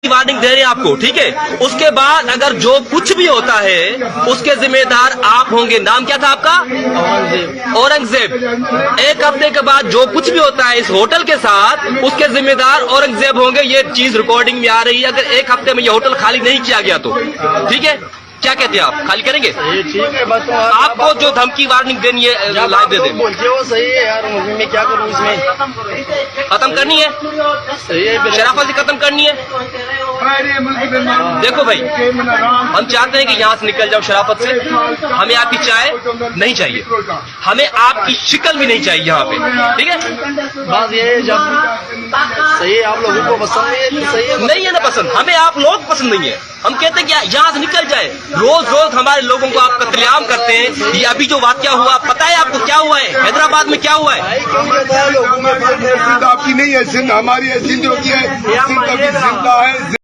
Warning दे रहे हैं आपको, ठीक है। उसके बाद अगर जो कुछ भी होता है उसके जिम्मेदार आप होंगे। नाम क्या था आपका? औरंगजेब। एक हफ्ते के बाद जो कुछ भी होता है इस होटल के साथ उसके जिम्मेदार औरंगजेब होंगे। ये चीज रिकॉर्डिंग में आ रही है। अगर एक हफ्ते में ये होटल खाली नहीं किया गया तो ठीक है, क्या कहते हैं आप? खाली करेंगे? ठीक है, बस आपको जो धमकी वार्निंग देनी है लाइव दे दें। बोलते हो सही है यार, मैं क्या करूँ इसमें? खत्म करनी है, सही है, शराफत से खत्म करनी है। देखो भाई, हम चाहते हैं कि यहाँ से निकल जाओ शराफत से। हमें आपकी चाय नहीं चाहिए, हमें आपकी शिकल भी नहीं चाहिए यहाँ पे, ठीक है। बात ये है, जब सही है आप लोगों को पसंद है, सही है नहीं है ना पसंद, हमें आप लोग पसंद नहीं है। हम कहते हैं कि यहाँ से निकल जाए। रोज रोज हमारे लोगों को आप कत्लेआम करते हैं। ये अभी जो वाकया हुआ, पता है आपको क्या हुआ है? हैदराबाद में क्या हुआ है? आपकी नहीं है, सिंध हमारी है, सिंध होती है, सिंध कभी जिंदा है।